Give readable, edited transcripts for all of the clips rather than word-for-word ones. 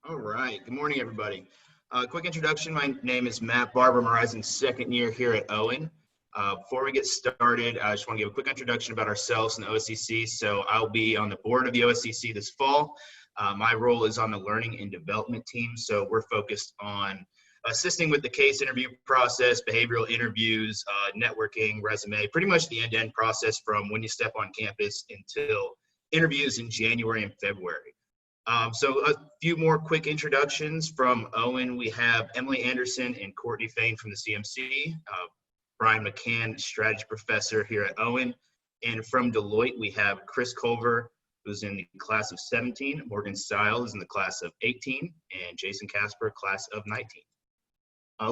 All right. Good morning, everybody. Quick introduction. My name is Matt Barber. I'm rising second year here at Owen. Before we get started, I just want to give a quick introduction about ourselves and the OSCC. So I'll be on the board of the OSCC this fall. My role is on the learning and development team. So we're focused on assisting with the case interview process, behavioral interviews, networking, resume, pretty much the end-to-end process from when you step on campus until interviews in January and February. So a few more quick introductions from Owen. We have Emily Anderson and Courtney Fain from the CMC, Brian McCann, strategy professor here at Owen. And from Deloitte, we have Chris Culver, who's in the class of 17, Morgan Stiles is in the class of 18, and Jason Casper, class of 19.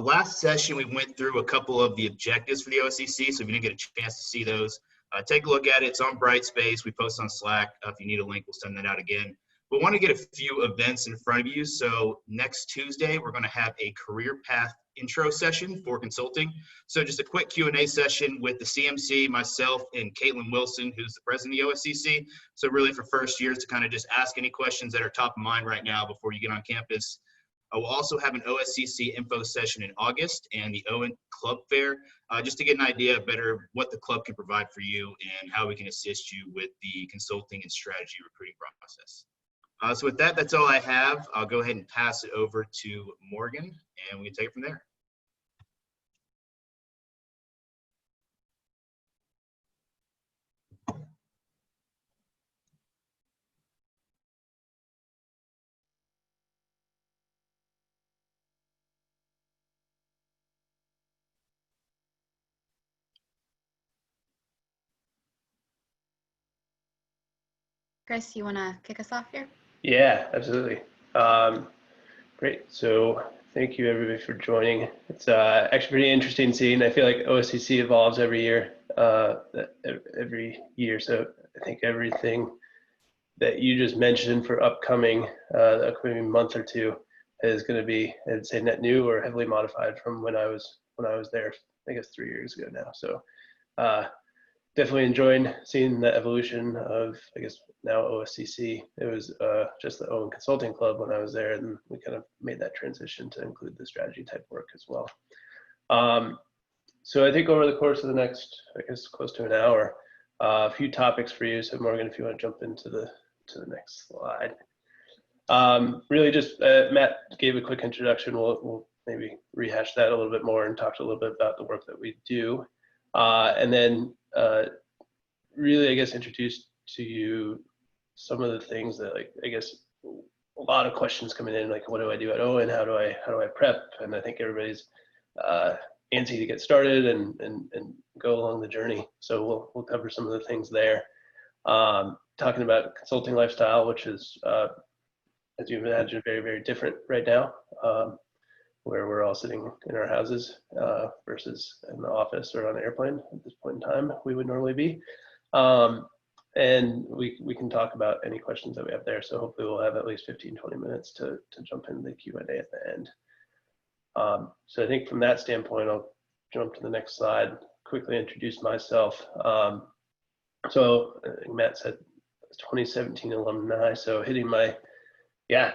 Last session, we went through a couple of the objectives for the OSCC, so if you didn't get a chance to see those, take a look at it. It's on Brightspace. We post on Slack. If you need a link, we'll send that out again. We want to get a few events in front of you. So next Tuesday, we're going to have a career path intro session for consulting. So just a quick Q&A session with the CMC, myself, and Caitlin Wilson, who's the president of the OSCC. So really for first years to kind of just ask any questions that are top of mind right now before you get on campus. We'll also have an OSCC info session in August and the Owen Club Fair, just to get an idea better what the club can provide for you and how we can assist you with the consulting and strategy recruiting process. So with that, that's all I have. I'll go ahead and pass it over to Morgan, and we can take it from there. Chris, you want to kick us off here? Yeah, absolutely. Great. So thank you everybody for joining. It's actually pretty interesting seeing. I feel like OSCC evolves every year. So I think everything that you just mentioned for the upcoming month or two is going to be, I'd say, net new or heavily modified from when I was there. I guess 3 years ago now. So definitely enjoying seeing the evolution of, I guess, now OSCC. It was just the Owen Consulting Club when I was there, and we kind of made that transition to include the strategy type work as well. So I think over the course of the next, I guess, close to an hour, a few topics for you. So Morgan, if you want to jump into the next slide. Really just, Matt gave a quick introduction. We'll maybe rehash that a little bit more and talk a little bit about the work that we do. And then really, I guess, introduce to you some of the things that, like, I guess, a lot of questions coming in, like, what do I do at Owen? How do I prep? And I think everybody's antsy to get started and go along the journey. So we'll cover some of the things there. Talking about consulting lifestyle, which is, as you imagine, very, very different right now, where we're all sitting in our houses versus in the office or on an airplane at this point in time we would normally be. And we can talk about any questions that we have there. So hopefully we'll have at least 15-20 minutes to jump into the Q&A at the end. So I think from that standpoint, I'll jump to the next slide, quickly introduce myself. So I think Matt said 2017 alumni, so hitting my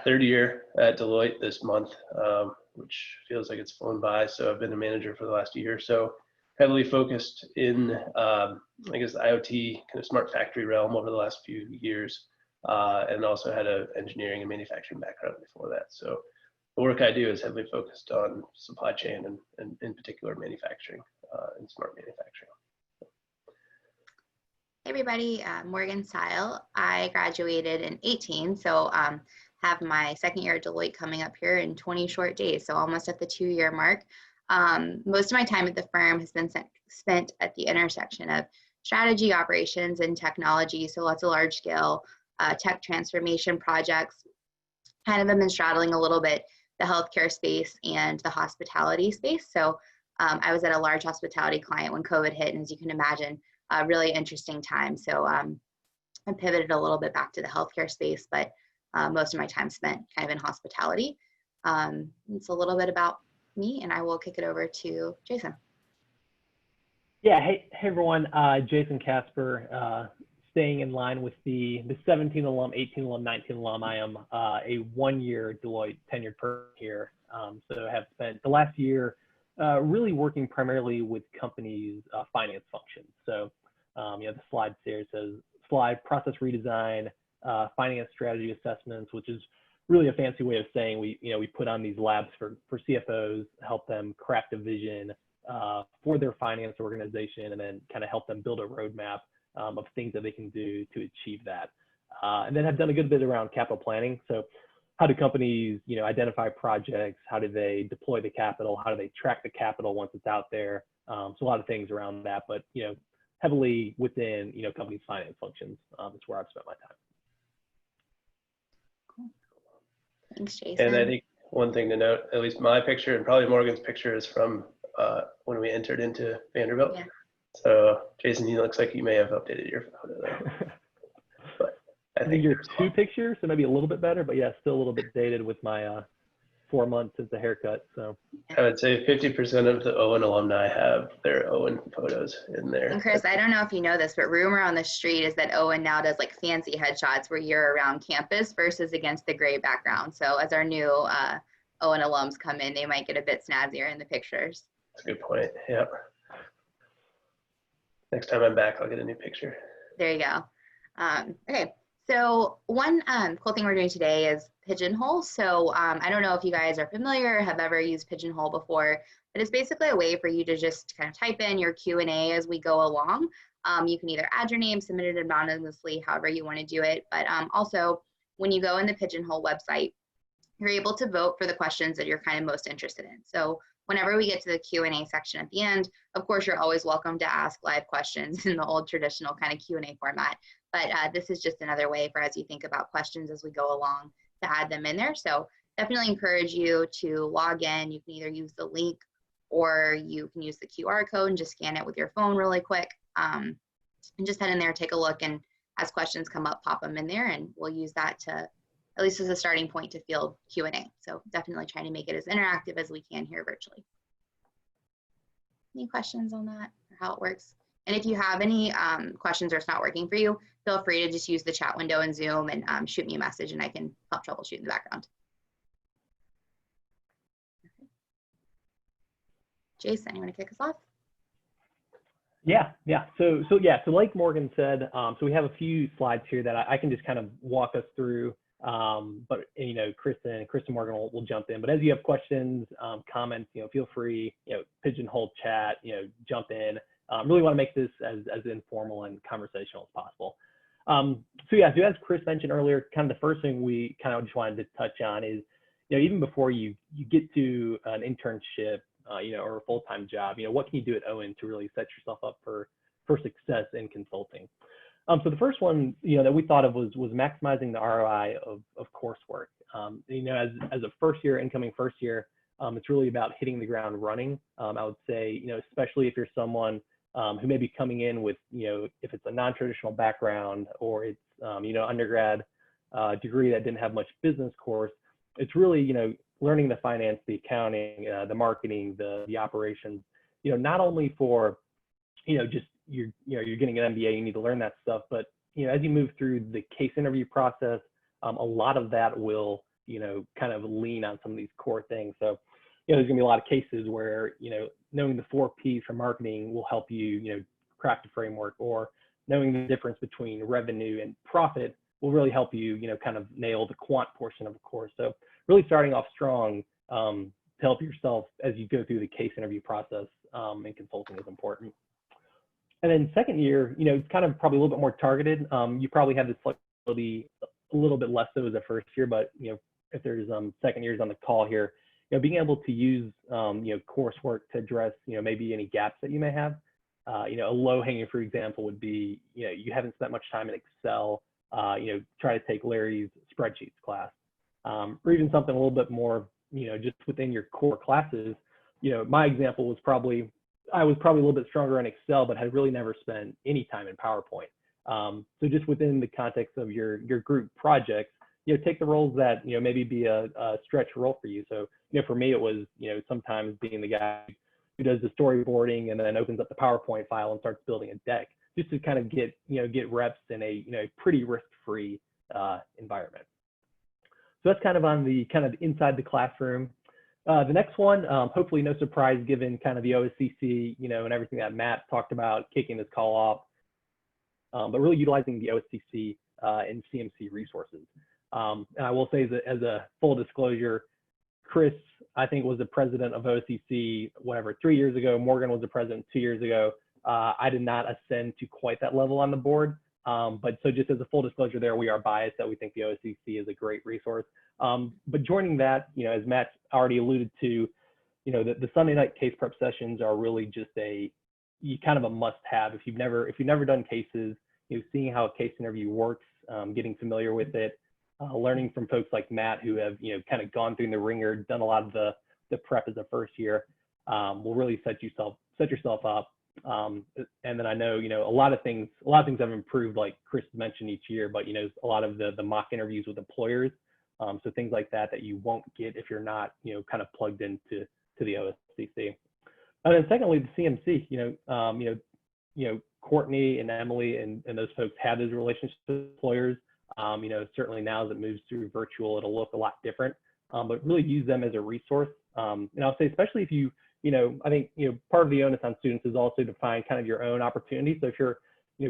third year at Deloitte this month, which feels like it's flown by. So I've been a manager for the last year or so, heavily focused in, I guess, the IoT kind of smart factory realm over the last few years, and also had an engineering and manufacturing background before that. So the work I do is heavily focused on supply chain and in particular manufacturing and smart manufacturing. Hey everybody, Morgan Stiles. I graduated in 18, so have my second year at Deloitte coming up here in 20 short days, so almost at the 2-year mark. Most of my time at the firm has been spent at the intersection of strategy, operations, and technology, so lots of large-scale tech transformation projects. Kind of have been straddling a little bit the healthcare space and the hospitality space. So I was at a large hospitality client when COVID hit, and as you can imagine, a really interesting time. So I pivoted a little bit back to the healthcare space, but most of my time spent kind of in hospitality. It's a little bit about me, and I will kick it over to Jason. Yeah, hey everyone, Jason Casper, staying in line with the 17 alum, 18 alum, 19 alum, I am a 1-year Deloitte tenured person here. So I have spent the last year really working primarily with companies' finance functions. So the slide there says slide process redesign, finance strategy assessments, which is really a fancy way of saying we put on these labs for CFOs, help them craft a vision for their finance organization, and then kind of help them build a roadmap of things that they can do to achieve that. And then have done a good bit around capital planning. So how do companies identify projects? How do they deploy the capital? How do they track the capital once it's out there? So a lot of things around that, but heavily within companies' finance functions is where I've spent my time. Cool. Thanks, Jason. And I think one thing to note, at least my picture and probably Morgan's picture, is from when we entered into Vanderbilt. Yeah. So Jason, you looks like you may have updated your photo there. But I think you're 2 pictures, so maybe a little bit better, but yeah, still a little bit dated with my 4 months since the haircut. So I would say 50% of the Owen alumni have their Owen photos in there. And Chris, I don't know if you know this, but rumor on the street is that Owen now does like fancy headshots where you're around campus versus against the gray background. So as our new Owen alums come in, they might get a bit snazzier in the pictures. That's a good point. Yeah. Next time I'm back, I'll get a new picture. There you go. Okay, so one cool thing we're doing today is Pigeonhole. So I don't know if you guys are familiar or have ever used Pigeonhole before, but it's basically a way for you to just kind of type in your Q&A as we go along. You can either add your name, submit it anonymously, however you want to do it. But also, when you go in the Pigeonhole website, you're able to vote for the questions that you're kind of most interested in. So whenever we get to the Q&A section at the end, of course, you're always welcome to ask live questions in the old traditional kind of Q&A format. But this is just another way for as you think about questions as we go along to add them in there. So definitely encourage you to log in. You can either use the link or you can use the QR code and just scan it with your phone really quick. And just head in there, take a look, and as questions come up, pop them in there, and we'll use that to, at least as a starting point, to field Q&A. So definitely trying to make it as interactive as we can here virtually. Any questions on that or how it works? And if you have any questions or it's not working for you, feel free to just use the chat window in Zoom and shoot me a message and I can help troubleshoot in the background. Okay. Jason, you want to kick us off? Yeah. So like Morgan said, so we have a few slides here that I can just kind of walk us through. But Chris and Morgan will jump in. But as you have questions, comments, feel free, Pigeonhole chat, jump in. Really want to make this as informal and conversational as possible. So as Chris mentioned earlier, kind of the first thing we kind of just wanted to touch on is, even before you get to an internship, or a full-time job, what can you do at Owen to really set yourself up for success in consulting? So the first one, that we thought of was maximizing the ROI of coursework. As a incoming first year, it's really about hitting the ground running. I would say, especially if you're someone who may be coming in with, if it's a non-traditional background or it's, undergrad degree that didn't have much business course, it's really, learning the finance, the accounting, the marketing, the operations, not only for, just you're getting an MBA, you need to learn that stuff, but as you move through the case interview process, a lot of that will kind of lean on some of these core things. So there's gonna be a lot of cases where knowing the 4 P's for marketing will help you craft a framework, or knowing the difference between revenue and profit will really help you kind of nail the quant portion of the course. So really starting off strong to help yourself as you go through the case interview process in consulting is important. And then second year, it's kind of probably a little bit more targeted. You probably have this flexibility a little bit less so as a first year, but if there's second years on the call here, being able to use coursework to address maybe any gaps that you may have. A low hanging fruit example would be you haven't spent much time in Excel. Try to take Larry's spreadsheets class, or even something a little bit more just within your core classes. My example was I was probably a little bit stronger in Excel, but had really never spent any time in PowerPoint. So just within the context of your group projects, take the roles that, maybe be a stretch role for you. So, for me, it was, sometimes being the guy who does the storyboarding and then opens up the PowerPoint file and starts building a deck. just to kind of get reps in a pretty risk-free environment. So that's kind of on the inside the classroom. The next one, hopefully no surprise given kind of the OSCC, and everything that Matt talked about kicking this call off, but really utilizing the OSCC and CMC resources. And I will say that as a full disclosure, Chris, I think, was the president of OSCC, 3 years ago. Morgan was the president 2 years ago. I did not ascend to quite that level on the board. But so just as a full disclosure there, we are biased that we think the OSCC is a great resource. But joining that, as Matt already alluded to, the Sunday night case prep sessions are really just a must-have. If you've never done cases, seeing how a case interview works, getting familiar with it, learning from folks like Matt who have kind of gone through the ringer, done a lot of the prep as a first year, will really set yourself up. And then I know a lot of things have improved, like Chris mentioned, each year, but a lot of the mock interviews with employers, so things like that you won't get if you're not kind of plugged into the OSCC. And then secondly, the CMC, Courtney and Emily and those folks have those relationships with employers. Certainly now as it moves through virtual, it'll look a lot different, but really use them as a resource. And I'll say, especially if I think, part of the onus on students is also to find kind of your own opportunities. So if you're,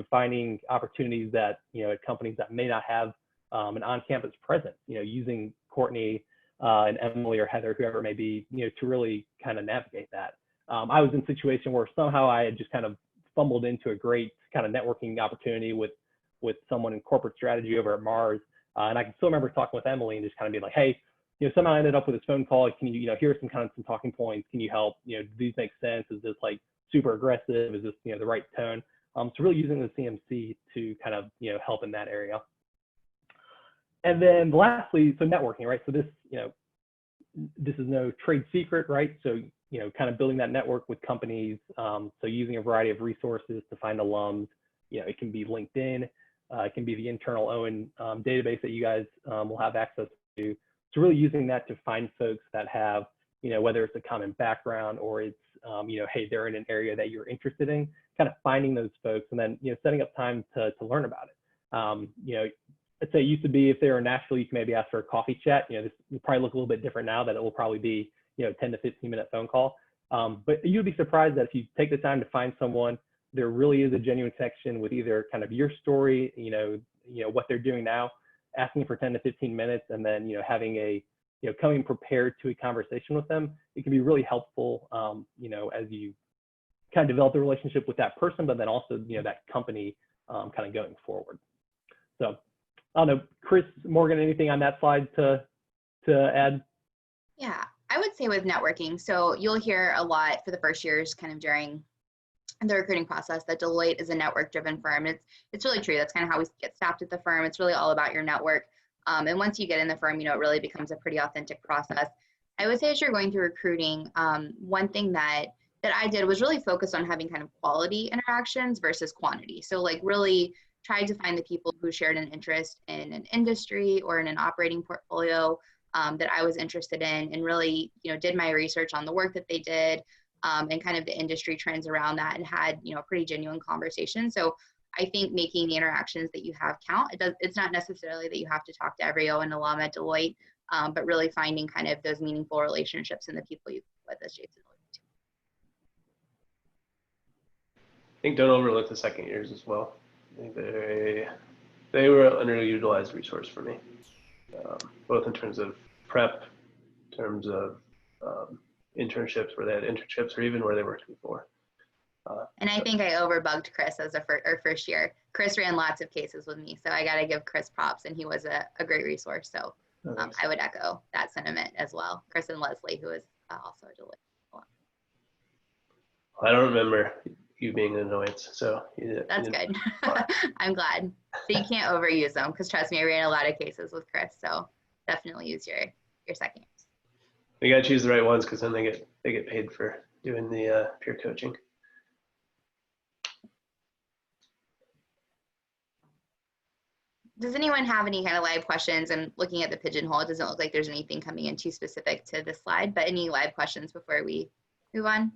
finding opportunities that, at companies that may not have an on-campus presence, using Courtney and Emily or Heather, whoever it may be, to really kind of navigate that. I was in a situation where somehow I had just kind of fumbled into a great kind of networking opportunity with someone in corporate strategy over at Mars. And I can still remember talking with Emily and just kind of being like, hey, somehow I ended up with this phone call. Can you, here are some talking points. Can you help? Do these make sense? Is this like super aggressive? Is this, the right tone? So really using the CMC to kind of, help in that area. And then lastly, so networking, right? So this, this is no trade secret, right? So, kind of building that network with companies. So using a variety of resources to find alums. It can be LinkedIn, it can be the internal Owen database that you guys will have access to. So really using that to find folks that have, whether it's a common background or it's, hey, they're in an area that you're interested in, kind of finding those folks and then, setting up time to learn about it. I'd say it used to be if they were in Nashville, you can maybe ask for a coffee chat. This will probably look a little bit different now that it will probably be, 10 to 15-minute phone call. But you'd be surprised that if you take the time to find someone, there really is a genuine connection with either kind of your story, what they're doing now, asking for 10 to 15 minutes, and then, having a, coming prepared to a conversation with them. It can be really helpful, as you kind of develop the relationship with that person, but then also, that company kind of going forward. So I don't know, Chris, Morgan, anything on that slide to add? Yeah, I would say with networking, so you'll hear a lot for the first years kind of during the recruiting process that Deloitte is a network-driven firm. It's really true. That's kind of how we get staffed at the firm. It's really all about your network. And once you get in the firm, it really becomes a pretty authentic process. I would say as you're going through recruiting, one thing that I did was really focus on having kind of quality interactions versus quantity. So like really tried to find the people who shared an interest in an industry or in an operating portfolio that I was interested in, and really, did my research on the work that they did, and kind of the industry trends around that, and had, a pretty genuine conversation. So I think making the interactions that you have count. It's not necessarily that you have to talk to every Owen alum at Deloitte, but really finding kind of those meaningful relationships and the people you with as Jason alluded to. I think don't overlook the second years as well. I think they were an underutilized resource for me, both in terms of prep, in terms of internships where they had internships, or even where they worked before. And I think I overbugged Chris as our first year. Chris ran lots of cases with me, so I got to give Chris props, and he was a great resource. So I would echo that sentiment as well. Chris and Leslie, who is also a Deloitte. I don't remember you being an annoyance, so that's good. I'm glad. So you can't overuse them, because trust me, I ran a lot of cases with Chris. So definitely use your second years. You gotta choose the right ones, because then they get paid for doing the peer coaching. Does anyone have any kind of live questions? And looking at the pigeonhole, it doesn't look like there's anything coming in too specific to this slide, but any live questions before we move on?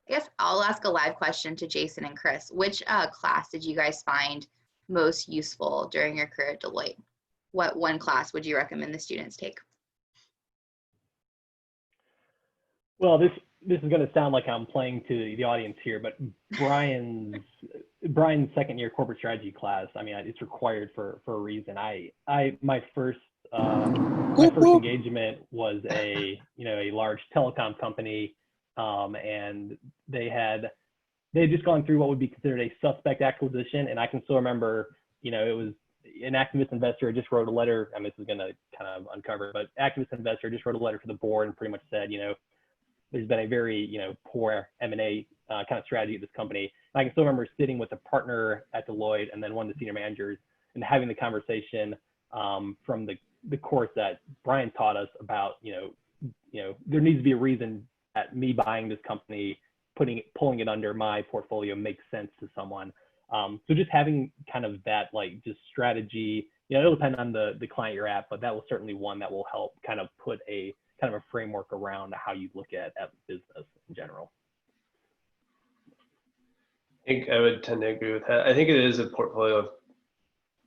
I guess I'll ask a live question to Jason and Chris. Which class did you guys find most useful during your career at Deloitte? What one class would you recommend the students take? Well, this is going to sound like I'm playing to the audience here, but Brian's second year corporate strategy class, I mean, it's required for a reason. My first engagement was a large telecom company, and they had just gone through what would be considered a suspect acquisition. And I can still remember, it was an activist investor just wrote a letter. I mean, this is going to kind of uncover, but activist investor just wrote a letter to the board and pretty much said, there's been a very, poor M&A kind of strategy at this company. And I can still remember sitting with a partner at Deloitte and then one of the senior managers and having the conversation from the course that Brian taught us about, there needs to be a reason that me buying this company, pulling it under my portfolio makes sense to someone. So just having kind of that just strategy, it'll depend on the client you're at, but that was certainly one that will help kind of put a kind of a framework around how you look at business in general. I think I would tend to agree with that. I think it is a portfolio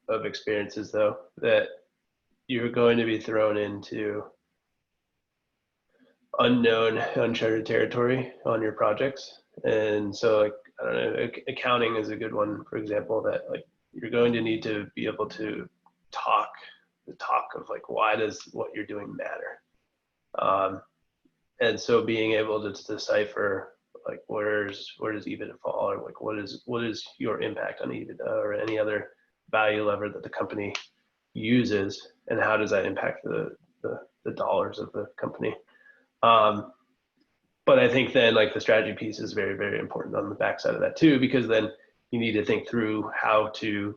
of experiences, though, that you're going to be thrown into unknown, uncharted territory on your projects. And so, I don't know, accounting is a good one, for example, that you're going to need to be able to talk the talk of why does what you're doing matter? And so being able to decipher where does EBITDA fall, or what is your impact on EBITDA or any other value lever that the company uses, and how does that impact the dollars of the company. But I think then the strategy piece is very, very important on the backside of that too, because then you need to think through how do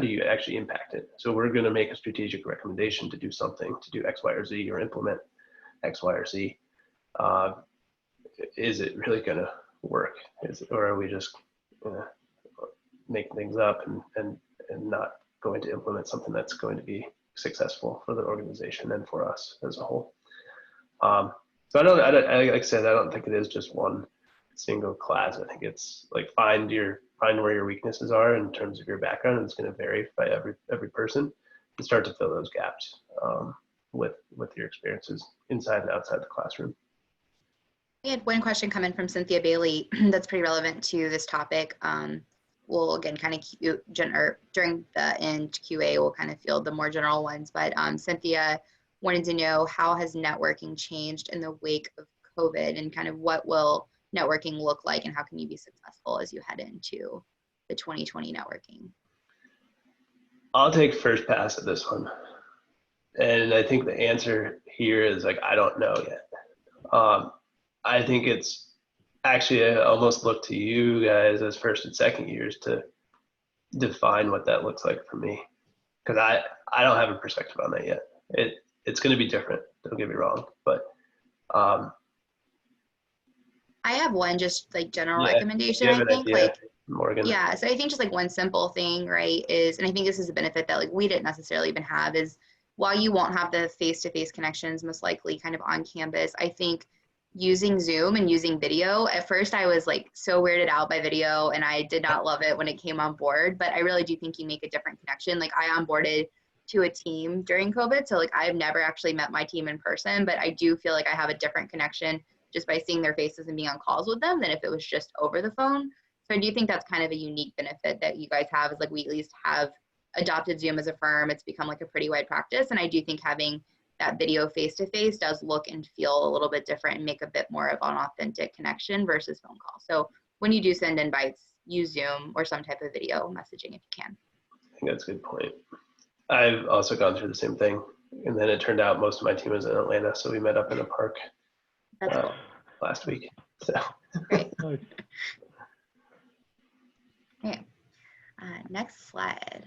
you actually impact it. So we're going to make a strategic recommendation to do something, to do X, Y, or Z, or implement X, Y, or Z. Is it really going to work? Or are we just making things up and not going to implement something that's going to be successful for the organization and for us as a whole? So like I said, I don't think it is just one single class. I think it's find where your weaknesses are in terms of your background, and it's going to vary by every person, and start to fill those gaps with your experiences inside and outside the classroom. We had one question come in from Cynthia Bailey that's pretty relevant to this topic. We'll again kind of during the end QA, we'll kind of field the more general ones, but Cynthia wanted to know, how has networking changed in the wake of COVID, and kind of what will networking look like, and how can you be successful as you head into the 2020 networking? I'll take first pass at this one. And I think the answer here is I don't know yet. I think it's actually, I almost look to you guys as first and second years to define what that looks like for me. Because I don't have a perspective on that yet. It's going to be different, don't get me wrong, but I have one just general recommendation, I think. Morgan. Yeah, so I think just one simple thing, right, is, and I think this is a benefit that we didn't necessarily even have, is while you won't have the face-to-face connections most likely kind of on campus, I think using Zoom and using video, at first I was so weirded out by video, and I did not love it when it came on board, but I really do think you make a different connection. I onboarded to a team during COVID, so I've never actually met my team in person, but I do feel I have a different connection just by seeing their faces and being on calls with them than if it was just over the phone. So I do think that's kind of a unique benefit that you guys have, is we at least have adopted Zoom as a firm. It's become a pretty wide practice, and I do think having that video face-to-face does look and feel a little bit different and make a bit more of an authentic connection versus phone call. So when you do send invites, use Zoom or some type of video messaging if you can. I think that's a good point. I've also gone through the same thing, and then it turned out most of my team was in Atlanta, so we met up in a park Cool. last week. So great. Okay, next slide.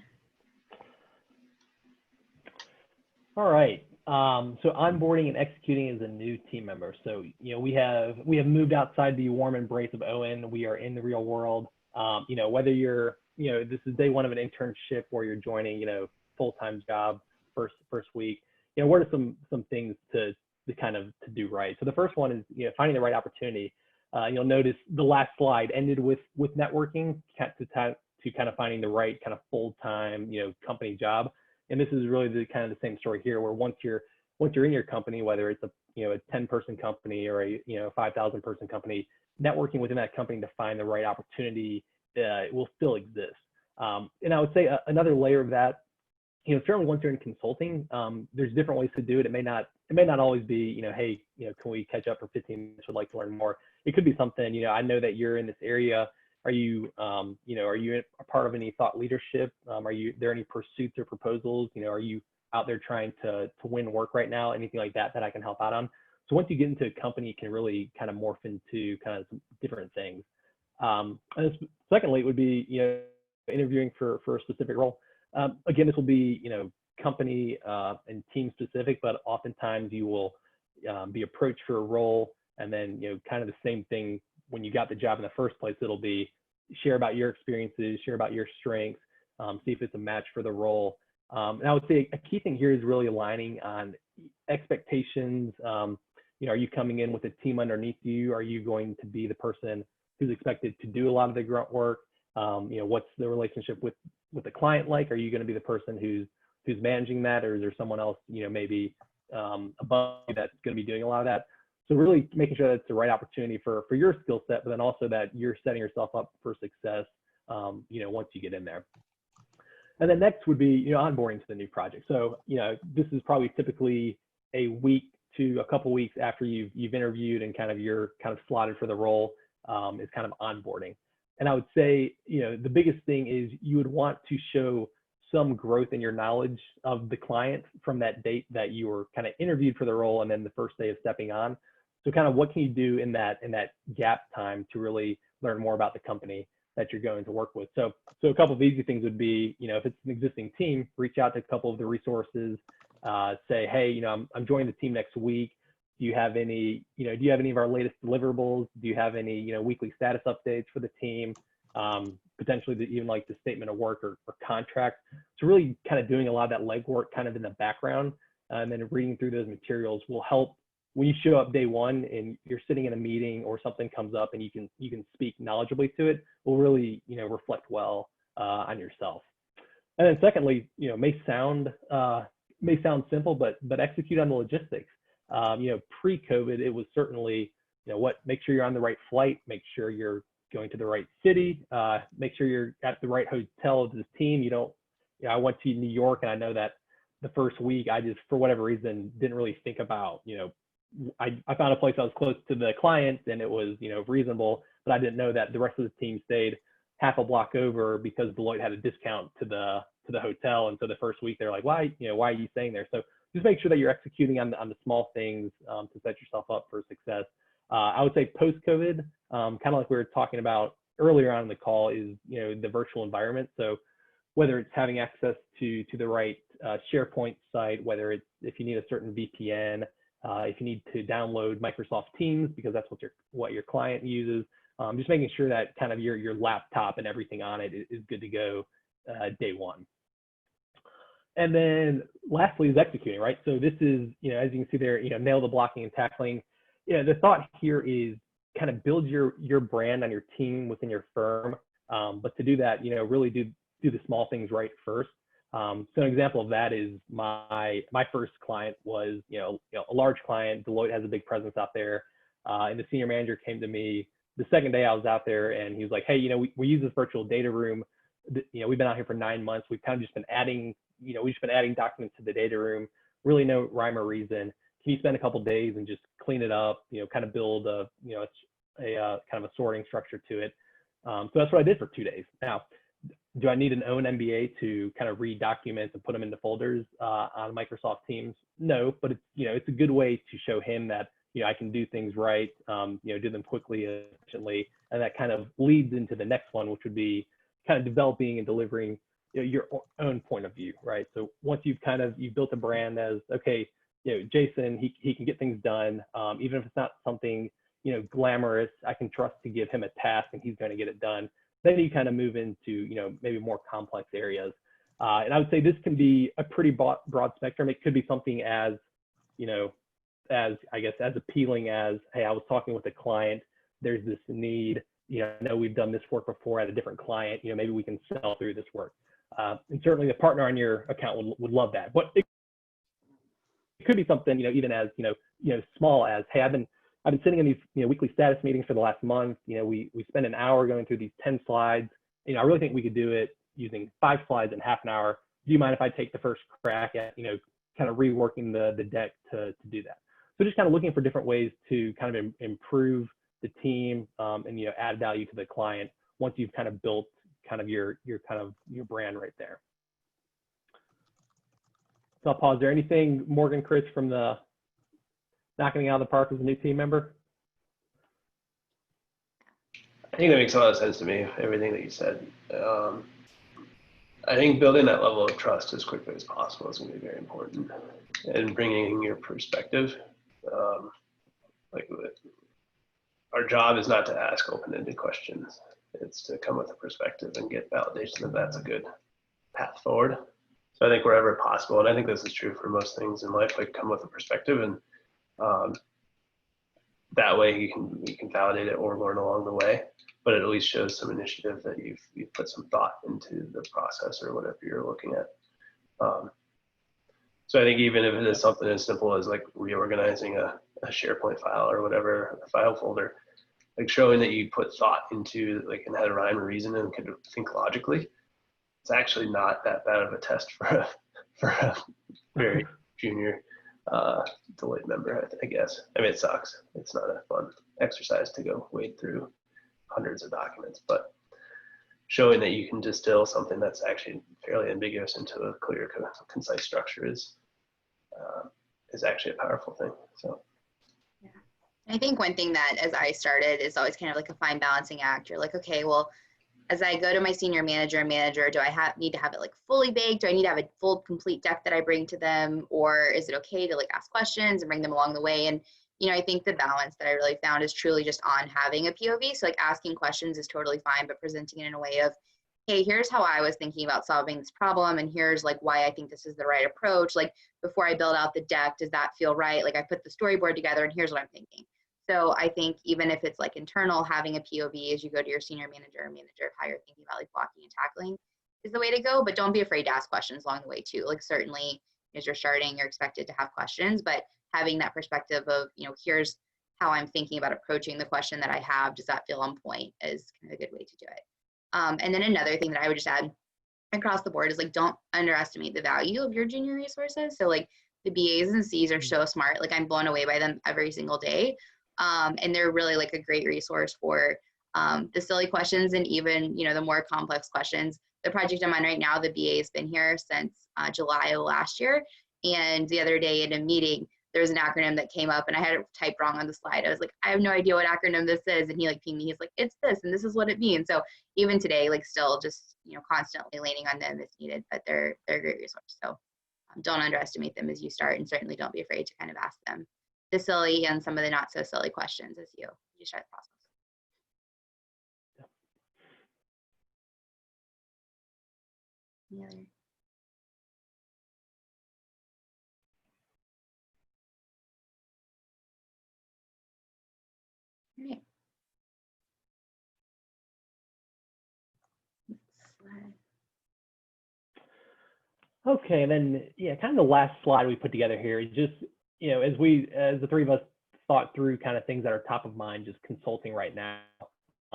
All right. So onboarding and executing as a new team member. So we have moved outside the warm embrace of Owen. We are in the real world. Whether you're this is day one of an internship, or you're joining full-time job first week. What are some things to to do right. So the first one is, finding the right opportunity. You'll notice the last slide ended with networking to kind of finding the right kind of full-time, company job. And this is really the kind of the same story here, where once you're in your company, whether it's a 10-person company or a 5,000-person company, networking within that company to find the right opportunity will still exist. And I would say another layer of that, certainly once you're in consulting, there's different ways to do it. It may not always be, hey, can we catch up for 15 minutes? Would like to learn more. It could be something, I know that you're in this area. Are you, are you a part of any thought leadership? Are there any pursuits or proposals? Are you out there trying to win work right now? Anything like that I can help out on? So once you get into a company, it can really kind of morph into kind of some different things. And secondly, it would be, interviewing for a specific role. Again, this will be, company and team specific, but oftentimes you will be approached for a role, and then, kind of the same thing when you got the job in the first place. It'll be share about your experiences, share about your strengths, see if it's a match for the role. And I would say a key thing here is really aligning on expectations. Are you coming in with a team underneath you? Are you going to be the person who's expected to do a lot of the grunt work? What's the relationship with the client like? Are you going to be the person who's managing that, or is there someone else, maybe above you that's going to be doing a lot of that? So really making sure that it's the right opportunity for your skill set, but then also that you're setting yourself up for success, once you get in there. And then next would be, onboarding to the new project. So, this is probably typically a week to a couple weeks after you've interviewed and you're kind of slotted for the role, is kind of onboarding. And I would say, the biggest thing is you would want to show some growth in your knowledge of the client from that date that you were kind of interviewed for the role, and then the first day of stepping on. So kind of what can you do in that gap time to really learn more about the company that you're going to work with? So a couple of easy things would be, if it's an existing team, reach out to a couple of the resources, say, hey, I'm joining the team next week. Do you have any of our latest deliverables? Do you have any, weekly status updates for the team? Potentially even like the statement of work or contract. So really kind of doing a lot of that legwork kind of in the background, and then reading through those materials will help when you show up day one and you're sitting in a meeting or something comes up and you can speak knowledgeably to it, will really, reflect well on yourself. And then secondly, may sound simple, but execute on the logistics. Pre-COVID, it was certainly, make sure you're on the right flight, make sure you're going to the right city, make sure you're at the right hotel with this team. I went to New York, and I know that the first week I just, for whatever reason, didn't really think about, I found a place that was close to the client and it was, reasonable, but I didn't know that the rest of the team stayed half a block over because Deloitte had a discount to the hotel. And so the first week they're like, why are you staying there? So just make sure that you're executing on the small things to set yourself up for success. I would say post-COVID, kind of like we were talking about earlier on in the call, is the virtual environment. So whether it's having access to the right SharePoint site, whether it's if you need a certain VPN, if you need to download Microsoft Teams because that's what your client uses, just making sure that kind of your laptop and everything on it is good to go day one. And then lastly is executing, right? So this is, as you can see there, nail the blocking and tackling. The thought here is kind of build your brand on your team within your firm. But to do that, really do the small things right first. So an example of that is my first client was, a large client. Deloitte has a big presence out there. And the senior manager came to me the second day I was out there, and he was like, hey, we use this virtual data room. We've been out here for 9 months. We've kind of just been adding, we've just been adding documents to the data room, really no rhyme or reason. Can you spend a couple of days and just clean it up, kind of build a kind of a sorting structure to it. So that's what I did for 2 days. Now, do I need an own MBA to kind of read documents and put them into folders on Microsoft Teams? No, but it's a good way to show him that I can do things right, do them quickly and efficiently, and that kind of leads into the next one, which would be kind of developing and delivering your own point of view, right? So once you've built a brand as, okay, Jason, he can get things done, even if it's not something glamorous. I can trust to give him a task and he's going to get it done. Then you kind of move into maybe more complex areas, and I would say this can be a pretty broad spectrum. It could be something as as, I guess, as appealing as, hey, I was talking with a client, there's this need, I know we've done this work before at a different client, maybe we can sell through this work. And certainly the partner on your account would love that. But it could be something, even as, small as, hey, I've been sitting in these, weekly status meetings for the last month. We spend an hour going through these 10 slides. I really think we could do it using 5 slides in half an hour. Do you mind if I take the first crack at, kind of reworking the deck to do that? So just kind of looking for different ways to kind of improve the team and, add value to the client once you've kind of built kind of your brand right there. So I'll pause there. Anything, Morgan, Chris, from the knocking out of the park as a new team member? I think that makes a lot of sense to me, everything that you said. I think building that level of trust as quickly as possible is going to be very important, and bringing your perspective. Our job is not to ask open-ended questions. It's to come with a perspective and get validation that that's a good path forward. So I think wherever possible, and I think this is true for most things in life, come with a perspective, and that way you can validate it or learn along the way. But it at least shows some initiative that you've put some thought into the process or whatever you're looking at. So I think even if it is something as simple as reorganizing a SharePoint file or whatever, a file folder, showing that you put thought into and had a rhyme or reason and could think logically, it's actually not that bad of a test for a very junior Deloitte member, I guess. I mean, it sucks. It's not a fun exercise to go wade through hundreds of documents, but showing that you can distill something that's actually fairly ambiguous into a clear, concise structure is actually a powerful thing. So, yeah, I think one thing that as I started is always kind of a fine balancing act. You're like, okay, well, as I go to my senior manager, do I need to have it fully baked? Do I need to have a full, complete deck that I bring to them, or is it okay to ask questions and bring them along the way? And I think the balance that I really found is truly just on having a POV. So asking questions is totally fine, but presenting it in a way of, hey, here's how I was thinking about solving this problem, and here's why I think this is the right approach. Before I build out the deck, does that feel right? I put the storyboard together, and here's what I'm thinking. So I think even if it's internal, having a POV as you go to your senior manager of how you're thinking about blocking and tackling is the way to go. But don't be afraid to ask questions along the way too. Certainly as you're starting, you're expected to have questions, but having that perspective of, here's how I'm thinking about approaching the question that I have. Does that feel on point is kind of a good way to do it. And then another thing that I would just add across the board is don't underestimate the value of your junior resources. So the BAs and Cs are so smart. I'm blown away by them every single day. And they're really a great resource for the silly questions and even, the more complex questions. The project I'm on right now, the BA has been here since July of last year. And the other day in a meeting, there was an acronym that came up and I had it typed wrong on the slide. I was like, I have no idea what acronym this is. And he pinged me, he's like, it's this, and this is what it means. So even today, still just, constantly leaning on them if needed, but they're a great resource. So don't underestimate them as you start, and certainly don't be afraid to kind of ask them the silly and some of the not so silly questions as you start the process. Any other? All right. Okay, and then kind of the last slide we put together here is just as the three of us thought through kind of things that are top of mind, just consulting right now,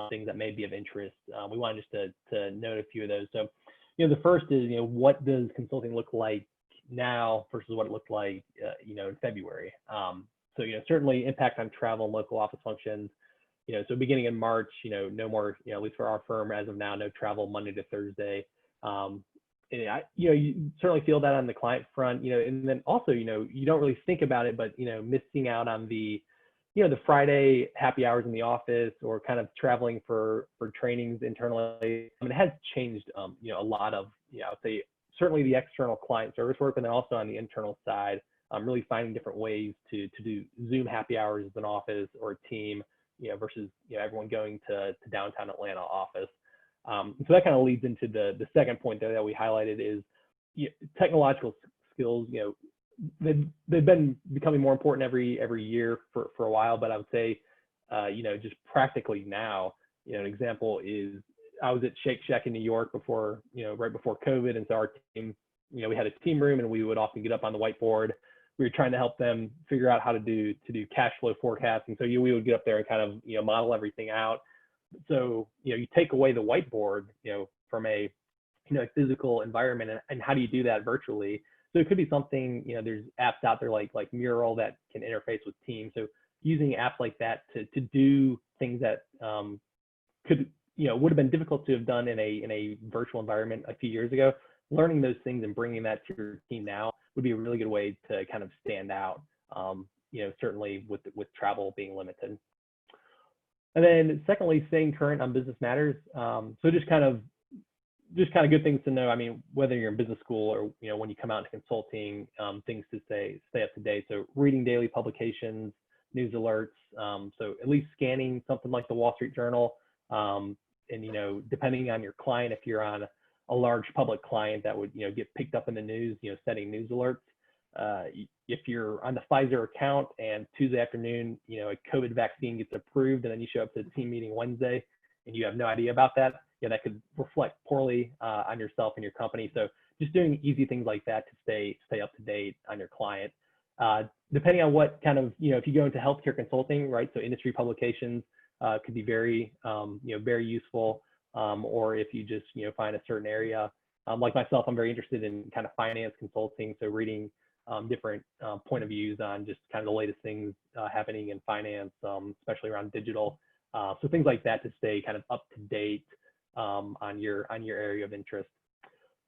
things that may be of interest. We wanted just to note a few of those. So, the first is what does consulting look like now versus what it looked like in February. So certainly impact on travel and local office functions. So beginning in March, no more, at least for our firm as of now, no travel Monday to Thursday. You certainly feel that on the client front, and then also, you don't really think about it, but, missing out on the Friday happy hours in the office or kind of traveling for trainings internally. I mean, it has changed, a lot of, I would say certainly the external client service work, and then also on the internal side, really finding different ways to do Zoom happy hours as an office or a team, versus, everyone going to downtown Atlanta office. So that kind of leads into the second point there that we highlighted is technological skills, they've been becoming more important every year for a while, but I would say, just practically now, an example is I was at Shake Shack in New York before, right before COVID. And so our team, we had a team room and we would often get up on the whiteboard. We were trying to help them figure out how to do cash flow forecasting. So we would get up there and kind of, model everything out. So, you take away the whiteboard, from a, physical environment, and how do you do that virtually? So it could be something, there's apps out there like Mural that can interface with Teams. So using apps like that to do things that could, would have been difficult to have done in a virtual environment a few years ago, learning those things and bringing that to your team now would be a really good way to kind of stand out, certainly with travel being limited. And then secondly, staying current on business matters. So just kind of good things to know. I mean, whether you're in business school or, when you come out into consulting, things to stay up to date. So reading daily publications, news alerts. So at least scanning something like the Wall Street Journal. And, depending on your client, if you're on a large public client that would, get picked up in the news, setting news alerts. If you're on the Pfizer account and Tuesday afternoon, a COVID vaccine gets approved and then you show up to the team meeting Wednesday and you have no idea about that, that could reflect poorly on yourself and your company. So just doing easy things like that to stay up to date on your client. Depending on what kind of, if you go into healthcare consulting, right? So industry publications could be very, very useful. Or if you just, find a certain area, like myself, I'm very interested in kind of finance consulting. So reading different point of views on just kind of the latest things happening in finance, especially around digital. So things like that to stay kind of up to date on your area of interest.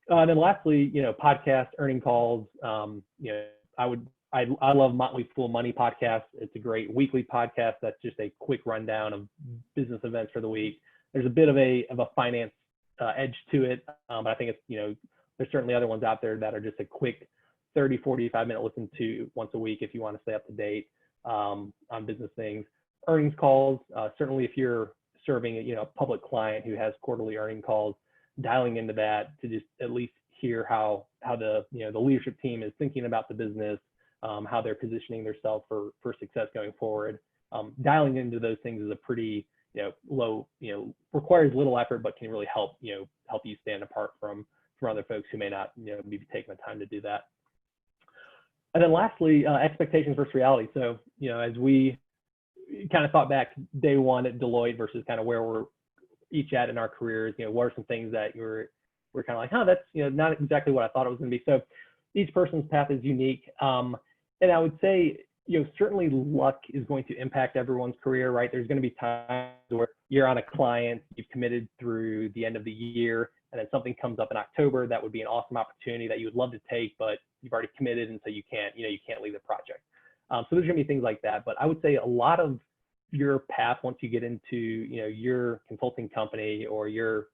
And then lastly, podcasts, earning calls. I love Motley Fool Money podcast. It's a great weekly podcast that's just a quick rundown of business events for the week. There's a bit of a finance edge to it, but I think it's, there's certainly other ones out there that are just a quick 30, 45-minute listen to once a week if you want to stay up to date on business things. Earnings calls, certainly if you're serving a public client who has quarterly earning calls, dialing into that to just at least hear how the the leadership team is thinking about the business, how they're positioning themselves for success going forward. Dialing into those things is a pretty low, requires little effort, but can really help you stand apart from other folks who may not be taking the time to do that. And then lastly, expectations versus reality. So as we kind of thought back day one at Deloitte versus kind of where we're each at in our careers, what are some things that we're kind of like, that's not exactly what I thought it was going to be. So each person's path is unique, and I would say certainly luck is going to impact everyone's career, right? There's going to be times where you're on a client, you've committed through the end of the year, and then something comes up in October that would be an awesome opportunity that you would love to take, but you've already committed, and so you can't leave the project. So there's going to be things like that. But I would say a lot of your path once you get into your consulting company or your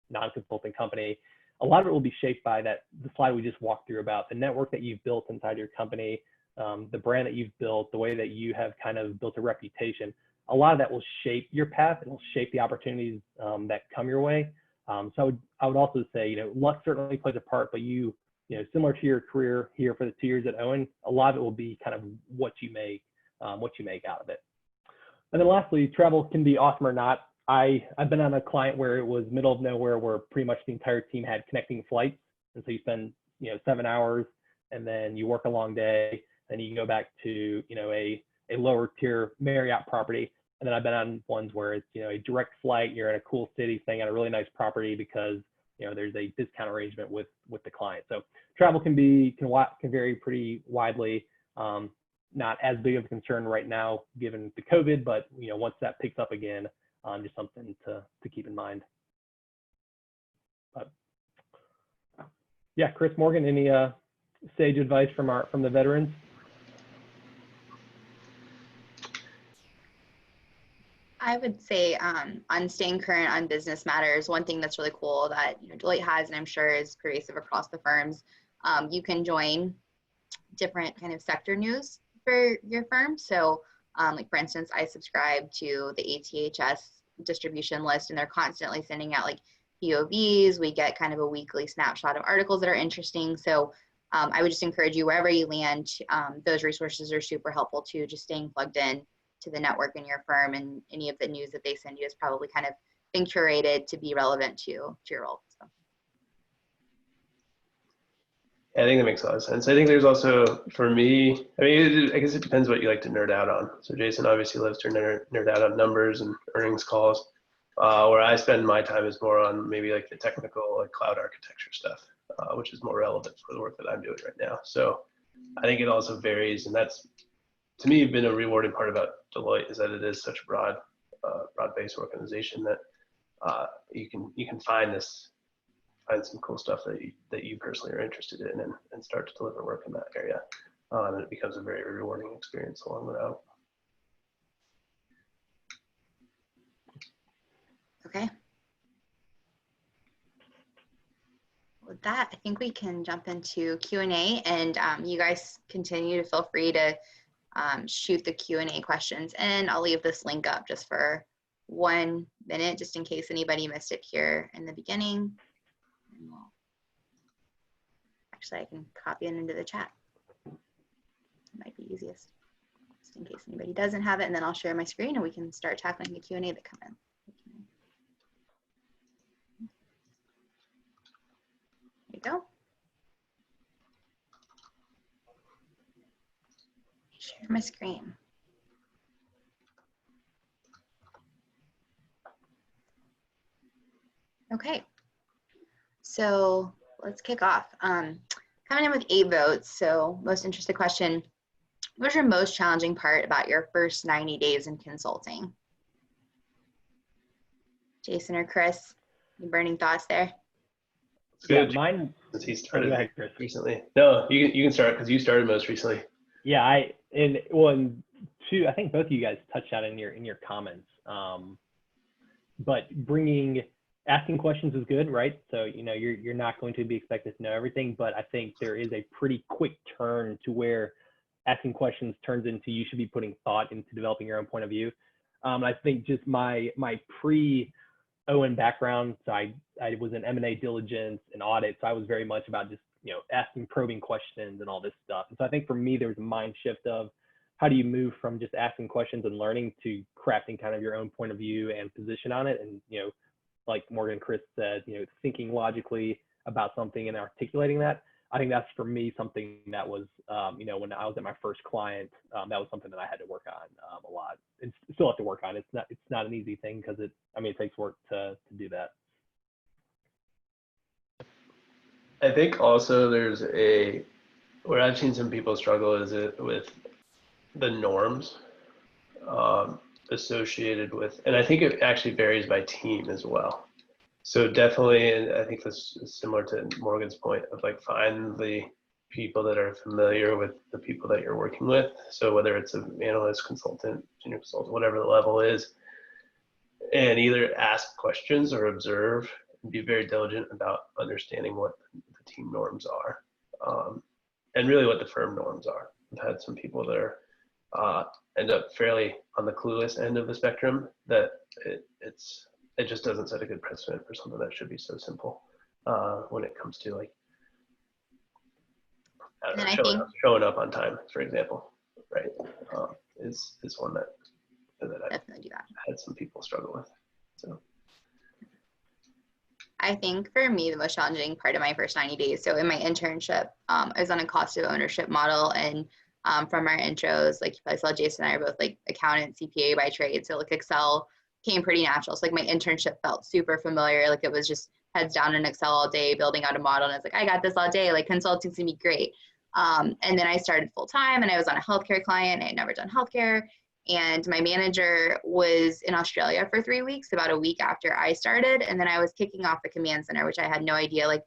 non-consulting company, a lot of it will be shaped by the slide we just walked through about the network that you've built inside your company, the brand that you've built, the way that you have kind of built a reputation. A lot of that will shape your path. It will shape the opportunities that come your way. So I would also say, luck certainly plays a part, but similar to your career here for the 2 years at Owen, a lot of it will be kind of what you make out of it. And then lastly, travel can be awesome or not. I've been on a client where it was middle of nowhere, where pretty much the entire team had connecting flights, and so you spend 7 hours, and then you work a long day, and you go back to a lower tier Marriott property. And then I've been on ones where it's a direct flight, you're in a cool city, staying at a really nice property because there's a discount arrangement with the client. So travel can vary pretty widely. Not as big of a concern right now given the COVID, but once that picks up again, just something to keep in mind. But yeah, Chris, Morgan, any sage advice from the veterans? I would say on staying current on business matters, one thing that's really cool that Deloitte has, and I'm sure is pervasive across the firms, you can join different kind of sector news for your firm. So like for instance, I subscribe to the ATHS distribution list, and they're constantly sending out like POVs. We get kind of a weekly snapshot of articles that are interesting. So I would just encourage you, wherever you land, those resources are super helpful too. Just staying plugged in to the network in your firm, and any of the news that they send you is probably kind of been curated to be relevant to your role. So. I think that makes a lot of sense. I think there's also, for me, I mean, I guess it depends what you like to nerd out on. So Jason obviously loves to nerd out on numbers and earnings calls. Where I spend my time is more on maybe like the technical, like cloud architecture stuff, which is more relevant for the work that I'm doing right now. So I think it also varies, and that's, to me, been a rewarding part about Deloitte, is that it is such a broad-based organization that you can find some cool stuff that you personally are interested in, and start to deliver work in that area. And it becomes a very rewarding experience along the route. Okay. With that, I think we can jump into Q&A, and you guys continue to feel free to shoot the Q&A questions in. I'll leave this link up just for 1 minute, just in case anybody missed it here in the beginning. Actually, I can copy it into the chat. It might be easiest, just in case anybody doesn't have it, and then I'll share my screen and we can start tackling the Q&A that come in. There you go. Share my screen. Okay, so let's kick off. Coming in with 8 votes, so most interested question, what was your most challenging part about your first 90 days in consulting? Jason or Chris, any burning thoughts there? Good. Yeah, mine. Since he started go ahead, Chris. recently. No, you can start, because you started most recently. Yeah, and two, I think both of you guys touched on in your comments. But asking questions is good, right? So, you're not going to be expected to know everything, but I think there is a pretty quick turn to where asking questions turns into you should be putting thought into developing your own point of view. I think just my pre-ON background, so I was in M&A diligence and audit, so I was very much about just, asking probing questions and all this stuff. And so I think for me, there was a mind shift of how do you move from just asking questions and learning to crafting kind of your own point of view and position on it. And, like Morgan and Chris said, thinking logically about something and articulating that. I think that's, for me, something that was, when I was at my first client, that was something that I had to work on a lot, and still have to work on. It's not an easy thing, because it takes work to do that. I think also there's where I've seen some people struggle is with the norms associated with, and I think it actually varies by team as well. So definitely, and I think this is similar to Morgan's point of like, find the people that are familiar with the people that you're working with. So whether it's an analyst, consultant, junior consultant, whatever the level is, and either ask questions or observe, and be very diligent about understanding what the team norms are, and really what the firm norms are. I've had some people that are end up fairly on the clueless end of the spectrum, that it just doesn't set a good precedent for something that should be so simple when it comes to, like, showing up on time, for example, right? Is one that I've had some people struggle with. So I think for me, the most challenging part of my first 90 days, so in my internship, I was on a cost of ownership model, and from our intros, like you probably saw, Jason and I are both like accountant, CPA by trade, so like Excel came pretty natural. So like my internship felt super familiar, like it was just heads down in Excel all day, building out a model, and it's like, I got this all day, like consulting's gonna be great. And then I started full time, and I was on a healthcare client. I had never done healthcare, and my manager was in Australia for 3 weeks, about a week after I started, and then I was kicking off the command center, which I had no idea like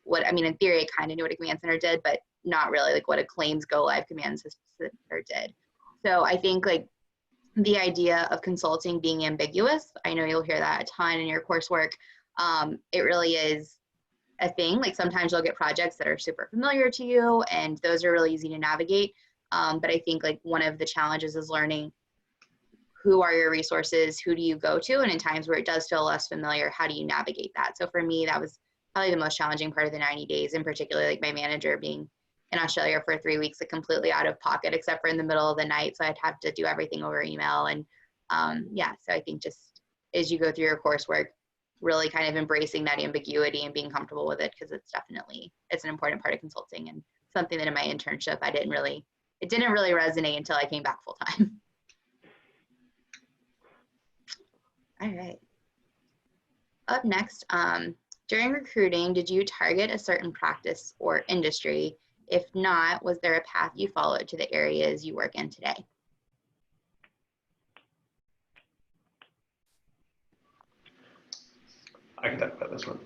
what, I mean, in theory, I kind of knew what a command center did, but not really like what a claims go live command center did. So I think like the idea of consulting being ambiguous, I know you'll hear that a ton in your coursework. It really is a thing. Like sometimes you'll get projects that are super familiar to you, and those are really easy to navigate. But I think like one of the challenges is learning who are your resources, who do you go to, and in times where it does feel less familiar, how do you navigate that? So for me, that was probably the most challenging part of the 90 days, in particular, like my manager being in Australia for 3 weeks, like completely out of pocket, except for in the middle of the night. So I'd have to do everything over email. And yeah, so I think just as you go through your coursework, really kind of embracing that ambiguity and being comfortable with it, because it's an important part of consulting and something that in my internship, it didn't really resonate until I came back full time. All right. Up next, during recruiting, did you target a certain practice or industry? If not, was there a path you followed to the areas you work in today? I can talk about this one.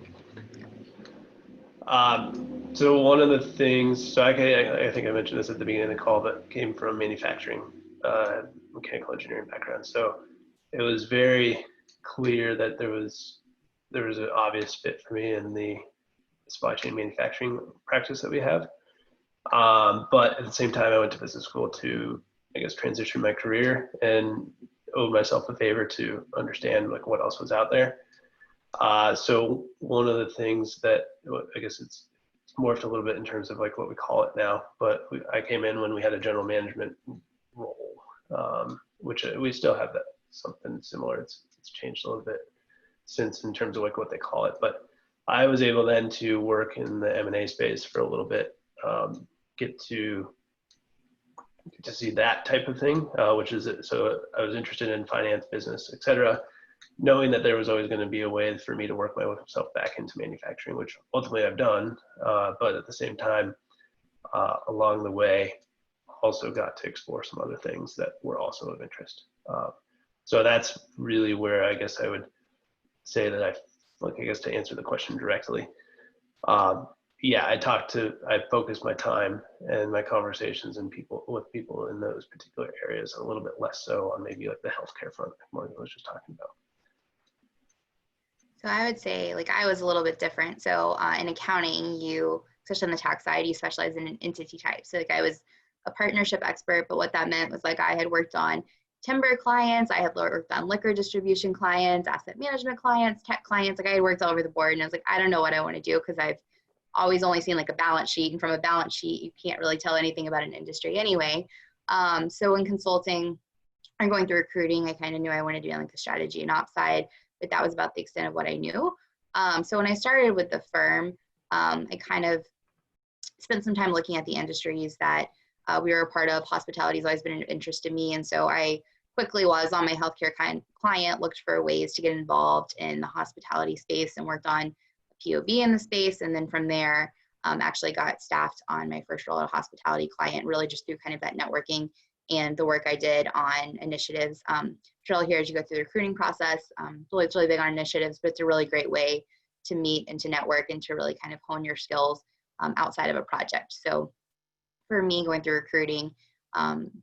So one of the things, so I think I mentioned this at the beginning of the call, but came from manufacturing, mechanical engineering background. So it was very clear that there was an obvious fit for me in the supply chain manufacturing practice that we have. But at the same time, I went to business school to, I guess, transition my career and owed myself a favor to understand like what else was out there. So one of the things that, I guess it's morphed a little bit in terms of like what we call it now, but I came in when we had a general management role, which we still have that, something similar. It's changed a little bit since in terms of like what they call it, but I was able then to work in the M&A space for a little bit, get to see that type of thing, which is, so I was interested in finance, business, et cetera, knowing that there was always going to be a way for me to work myself back into manufacturing, which ultimately I've done, but at the same time, along the way, also got to explore some other things that were also of interest. So that's really where I guess I would say that I guess to answer the question directly, yeah, I focused my time and my conversations with people in those particular areas, a little bit less so on maybe like the healthcare front, like Morgan was just talking about. So I would say like I was a little bit different. So in accounting, especially on the tax side, you specialize in an entity type. So like I was a partnership expert, but what that meant was like I had worked on timber clients, I had worked on liquor distribution clients, asset management clients, tech clients. Like I had worked all over the board, and I was like, I don't know what I want to do, because I've always only seen like a balance sheet, and from a balance sheet, you can't really tell anything about an industry anyway. So in consulting and going through recruiting, I kind of knew I wanted to be on like the strategy and ops side, but that was about the extent of what I knew. So when I started with the firm, I kind of spent some time looking at the industries that we were a part of. Hospitality has always been an interest to me. And so I quickly was on my healthcare client, looked for ways to get involved in the hospitality space and worked on a POV in the space. And then from there, actually got staffed on my first role at a hospitality client, really just through kind of that networking and the work I did on initiatives. Drill here as you go through the recruiting process. Deloitte's really big on initiatives, but it's a really great way to meet and to network and to really kind of hone your skills outside of a project. So for me, going through recruiting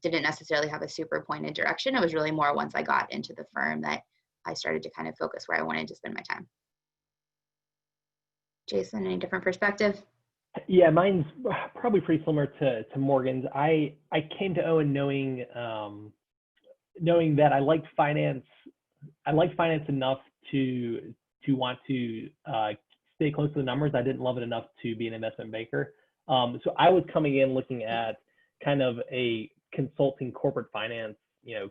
didn't necessarily have a super pointed direction. It was really more once I got into the firm that I started to kind of focus where I wanted to spend my time. Jason, any different perspective? Yeah, mine's probably pretty similar to Morgan's. I came to Owen knowing that I liked finance. I liked finance enough to want to stay close to the numbers. I didn't love it enough to be an investment banker. So I was coming in looking at kind of a consulting corporate finance,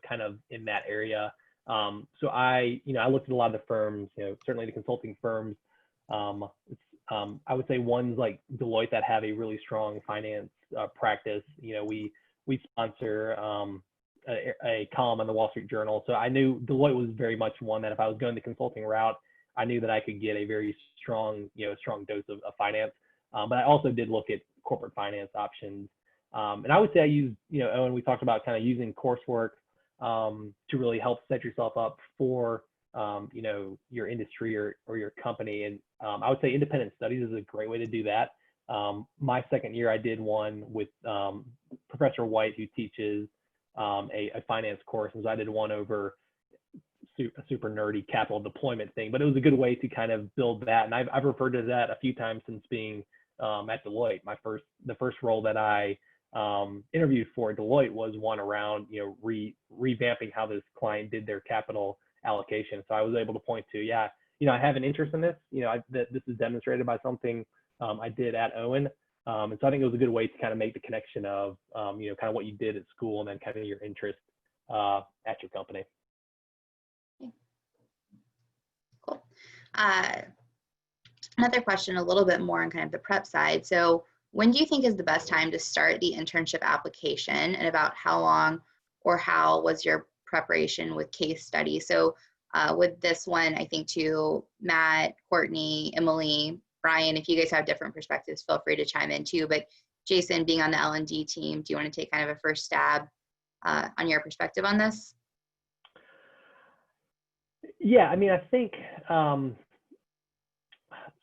kind of in that area. So I looked at a lot of the firms, certainly the consulting firms. I would say ones like Deloitte that have a really strong finance practice. We sponsor a column in the Wall Street Journal. So I knew Deloitte was very much one that if I was going the consulting route, I knew that I could get a very strong, strong dose of finance. But I also did look at corporate finance options. And I would say I used, Owen, we talked about kind of using coursework to really help set yourself up for, your industry or your company. And I would say independent studies is a great way to do that. My second year, I did one with Professor White, who teaches a finance course. And so I did one over a super nerdy capital deployment thing, but it was a good way to kind of build that. And I've referred to that a few times since being at Deloitte. The first role that I interviewed for Deloitte was one around, revamping how this client did their capital allocation. So I was able to point to, I have an interest in this. This is demonstrated by something I did at Owen. And so I think it was a good way to kind of make the connection of, you know, kind of what you did at school and then kind of your interest at your company. Cool. Another question, a little bit more on kind of the prep side. So when do you think is the best time to start the internship application, and about how long or how was your preparation with case study? So with this one, I think too, Matt, Courtney, Emily, Brian, if you guys have different perspectives, feel free to chime in too. But Jason, being on the L&D team, do you want to take kind of a first stab on your perspective on this? Yeah, I mean, I think,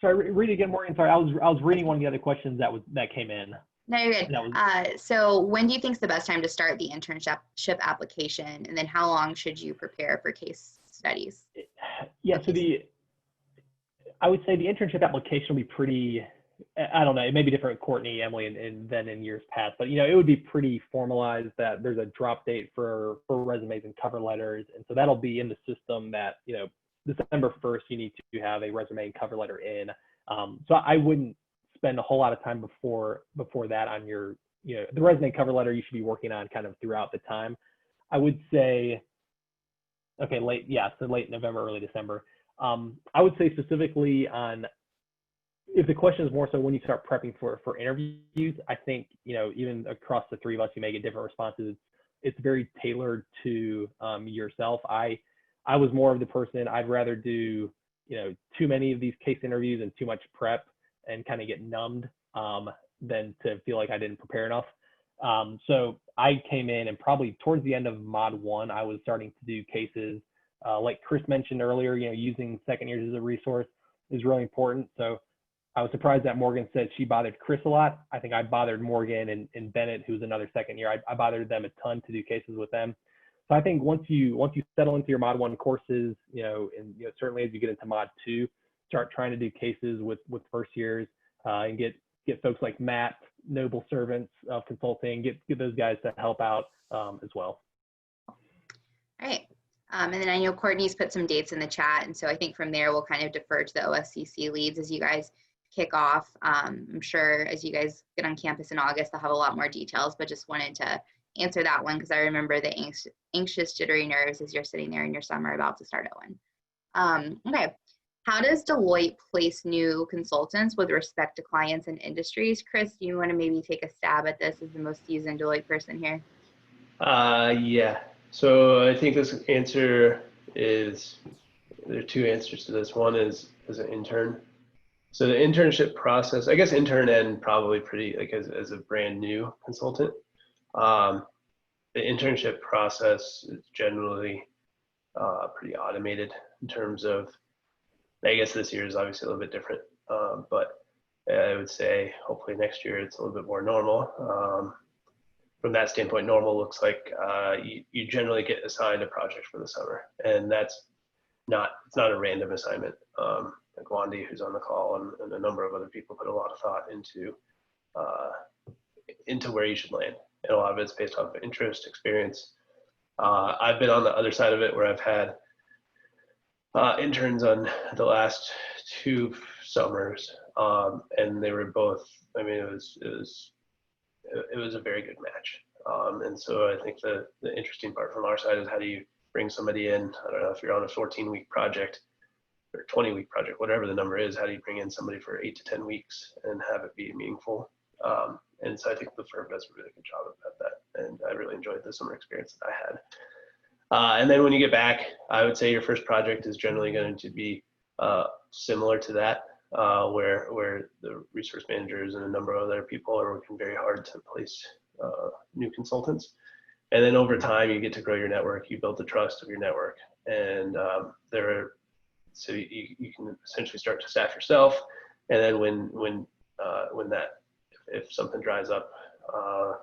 sorry, read it again, Morgan. Sorry, I was reading one of the other questions that came in. No, you're good. So when do you think is the best time to start the internship application? And then how long should you prepare for case studies? Yeah, so I would say the internship application will be pretty, I don't know, it may be different with Courtney, Emily, and then in years past, but, you know, it would be pretty formalized that there's a drop date for resumes and cover letters. And so that'll be in the system that, you know, December 1st, you need to have a resume and cover letter in. So I wouldn't spend a whole lot of time before that on your, you know, the resume and cover letter you should be working on kind of throughout the time. I would say, okay, so late November, early December. I would say specifically on, if the question is more so when you start prepping for interviews, I think, you know, even across the three of us, you may get different responses. It's very tailored to yourself. I was more of the person, I'd rather do, you know, too many of these case interviews and too much prep and kind of get numbed than to feel like I didn't prepare enough. So I came in, and probably towards the end of Mod 1, I was starting to do cases. Like Chris mentioned earlier, you know, using second years as a resource is really important. So I was surprised that Morgan said she bothered Chris a lot. I think I bothered Morgan and Bennett, who's another second year. I bothered them a ton to do cases with them. So I think once you settle into your Mod 1 courses, you know, and, you know, certainly as you get into Mod 2, start trying to do cases with first years and get folks like Matt, noble servants of consulting, get those guys to help out as well. All right. And then I know Courtney's put some dates in the chat, and so I think from there we'll kind of defer to the OSCC leads as you guys kick off. I'm sure as you guys get on campus in August, they'll have a lot more details, but just wanted to answer that one because I remember the anxious, jittery nerves as you're sitting there in your summer about to start Owen. Okay. How does Deloitte place new consultants with respect to clients and industries? Chris, do you want to maybe take a stab at this as the most seasoned Deloitte person here? Yeah. So I think this answer is, there are two answers to this. One is as an intern. So the internship process, I guess intern and probably pretty, like as a brand new consultant, the internship process is generally pretty automated in terms of, I guess this year is obviously a little bit different, but I would say hopefully next year it's a little bit more normal. From that standpoint, normal looks like you generally get assigned a project for the summer, and it's not a random assignment. Like Wandy, who's on the call, and a number of other people put a lot of thought into where you should land, and a lot of it's based off of interest, experience. I've been on the other side of it where I've had interns on the last 2 summers, and they were both, I mean, it was a very good match. And so I think the interesting part from our side is how do you bring somebody in, I don't know if you're on a 14-week project or 20-week project, whatever the number is, how do you bring in somebody for 8 to 10 weeks and have it be meaningful? And so I think the firm does a really good job at that. And I really enjoyed the summer experience that I had. And then when you get back, I would say your first project is generally going to be similar to that, where the resource managers and a number of other people are working very hard to place new consultants. And then over time, you get to grow your network. You build the trust of your network, and so you can essentially start to staff yourself. And then when if something dries up,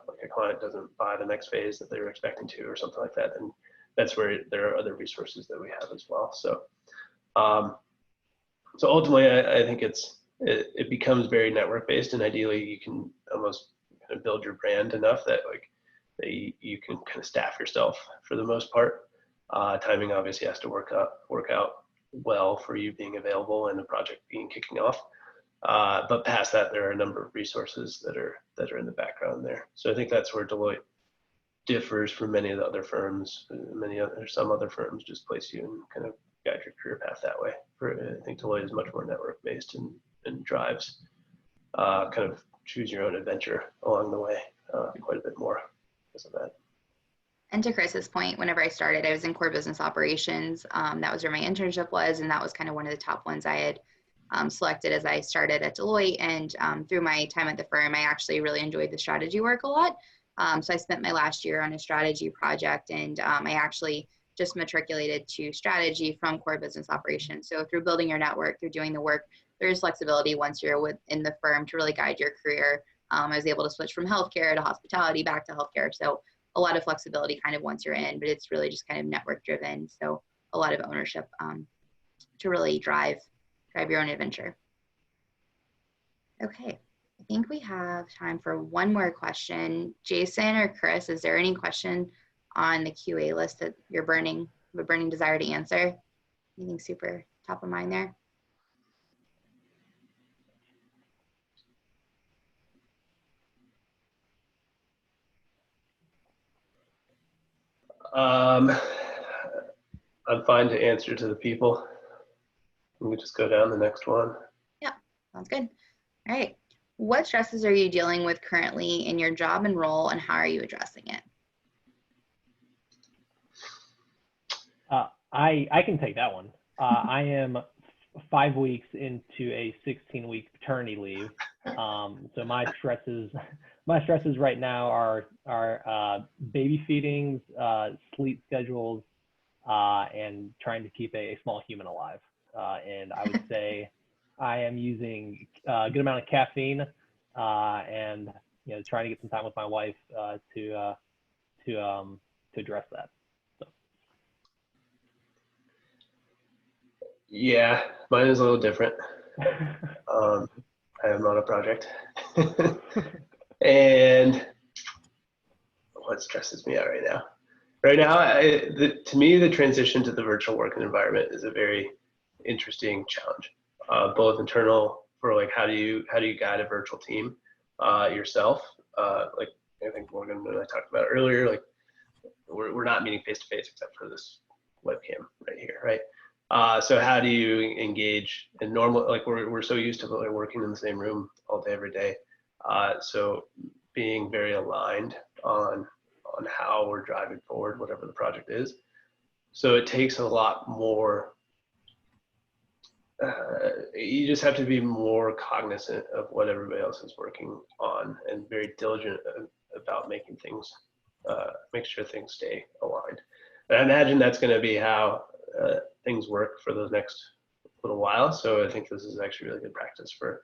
like a client doesn't buy the next phase that they were expecting to, or something like that, then that's where there are other resources that we have as well. So, so ultimately, I think it becomes very network based, and ideally, you can almost kind of build your brand enough that you can kind of staff yourself for the most part. Timing obviously has to work out well for you being available and the project kicking off. But past that, there are a number of resources that are in the background there. So I think that's where Deloitte differs from many of the other firms. Some other firms just place you and kind of guide your career path that way. I think Deloitte is much more network based and drives kind of choose your own adventure along the way quite a bit more because of that. And to Chris's point, whenever I started, I was in core business operations. That was where my internship was, and that was kind of one of the top ones I had selected as I started at Deloitte. And through my time at the firm, I actually really enjoyed the strategy work a lot. So I spent my last year on a strategy project, and I actually just matriculated to strategy from core business operations. So through building your network, through doing the work, there's flexibility once you're within the firm to really guide your career. I was able to switch from healthcare to hospitality back to healthcare. So a lot of flexibility kind of once you're in, but it's really just kind of network driven. So a lot of ownership to really drive your own adventure. Okay, I think we have time for one more question. Jason or Chris, is there any question on the QA list that you're a burning desire to answer? Anything super top of mind there? I'm fine to answer to the people. We can just go down the next one. Yeah, sounds good. All right. What stresses are you dealing with currently in your job and role, and how are you addressing it? I can take that one. I am 5 weeks into a 16-week paternity leave. So my stresses right now are baby feedings, sleep schedules, and trying to keep a small human alive. And I would say I am using a good amount of caffeine and trying to get some time with my wife to address that. Yeah, mine is a little different. I am on a project. And what stresses me out right now? Right now, to me, the transition to the virtual working environment is a very interesting challenge, both internal for like how do you guide a virtual team yourself. Like I think Morgan and I talked about earlier, like we're not meeting face to face except for this webcam right here, right? So how do you engage in normal, like we're so used to working in the same room all day, every day. So being very aligned on how we're driving forward, whatever the project is. So it takes a lot more, you just have to be more cognizant of what everybody else is working on and very diligent about making things, make sure things stay aligned. And I imagine that's going to be how things work for the next little while. So I think this is actually really good practice for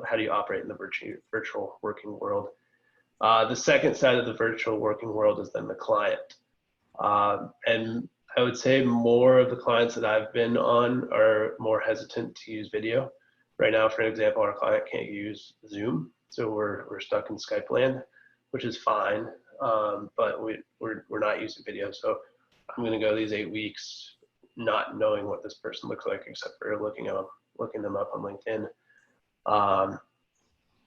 how do you operate in the virtual working world. The second side of the virtual working world is then the client. And I would say more of the clients that I've been on are more hesitant to use video. Right now, for example, our client can't use Zoom. So we're stuck in Skype land, which is fine. But we're not using video. So I'm going to go these 8 weeks not knowing what this person looks like except for looking them up on LinkedIn.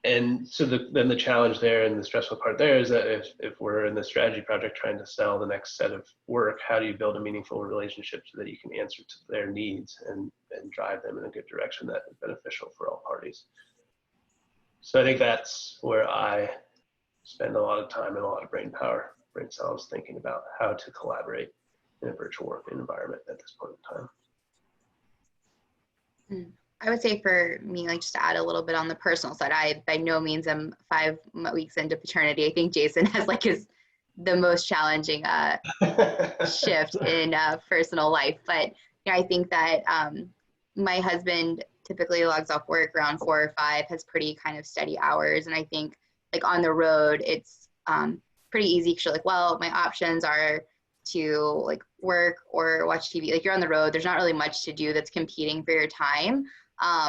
And so then the challenge there and the stressful part there is that if we're in the strategy project trying to sell the next set of work, how do you build a meaningful relationship so that you can answer to their needs and drive them in a good direction that is beneficial for all parties? So I think that's where I spend a lot of time and a lot of brain cells thinking about how to collaborate in a virtual working environment at this point in time. I would say for me, like just to add a little bit on the personal side, I by no means am 5 weeks into paternity. I think Jason has the most challenging shift in personal life. But I think that my husband typically logs off work around 4 or 5, has pretty kind of steady hours. And I think like on the road, it's pretty easy because you're like, well, my options are to like work or watch TV. Like you're on the road, there's not really much to do that's competing for your time.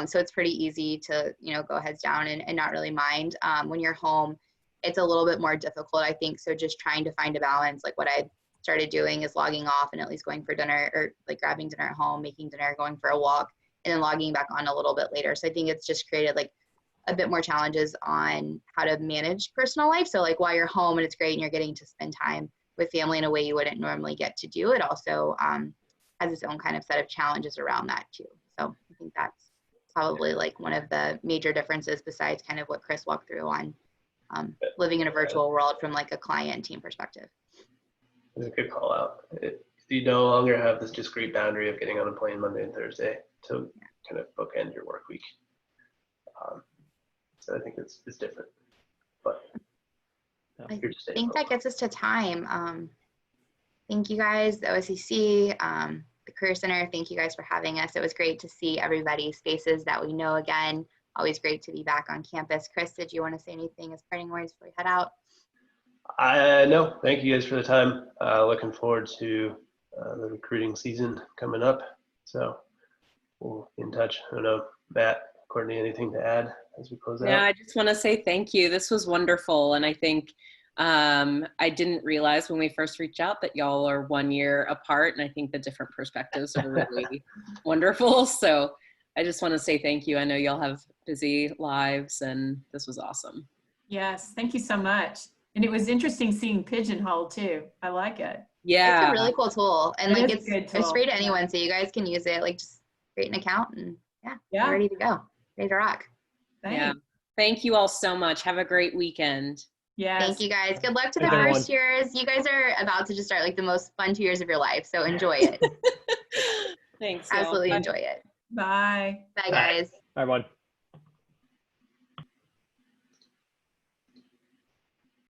So it's pretty easy to, go heads down and not really mind. When you're home, it's a little bit more difficult, I think. So just trying to find a balance, like what I started doing is logging off and at least going for dinner or like grabbing dinner at home, making dinner, going for a walk, and then logging back on a little bit later. So I think it's just created like a bit more challenges on how to manage personal life. So like while you're home and it's great and you're getting to spend time with family in a way you wouldn't normally get to do, it also has its own kind of set of challenges around that too. So I think that's probably like one of the major differences besides kind of what Chris walked through on living in a virtual world from like a client and team perspective. It's a good call out. You no longer have this discrete boundary of getting on a plane Monday and Thursday to kind of bookend your work week. So I think it's different, but I think that gets us to time. Thank you guys, the OSCC, the Career Center. Thank you guys for having us. It was great to see everybody's faces that we know again. Always great to be back on campus. Chris, did you want to say anything as parting words before we head out? No, thank you guys for the time. Looking forward to the recruiting season coming up. So we'll be in touch. I don't know, Matt, Courtney, anything to add as we close out? Yeah, I just want to say thank you. This was wonderful. And I think I didn't realize when we first reached out that y'all are 1 year apart. And I think the different perspectives are really wonderful. So I just want to say thank you. I know y'all have busy lives and this was awesome. Yes, thank you so much. And it was interesting seeing Pigeonhole too. I like it. Yeah. It's a really cool tool. And like it's free to anyone, so you guys can use it. Like just create an account and you're ready to go. Ready to rock. Thanks. Yeah. Thank you all so much. Have a great weekend. Yes. Thank you guys. Good luck to the first years. You guys are about to just start like the most fun 2 years of your life. So enjoy it. Thanks. Absolutely y'all. enjoy it. Bye. Bye guys. Bye, everyone.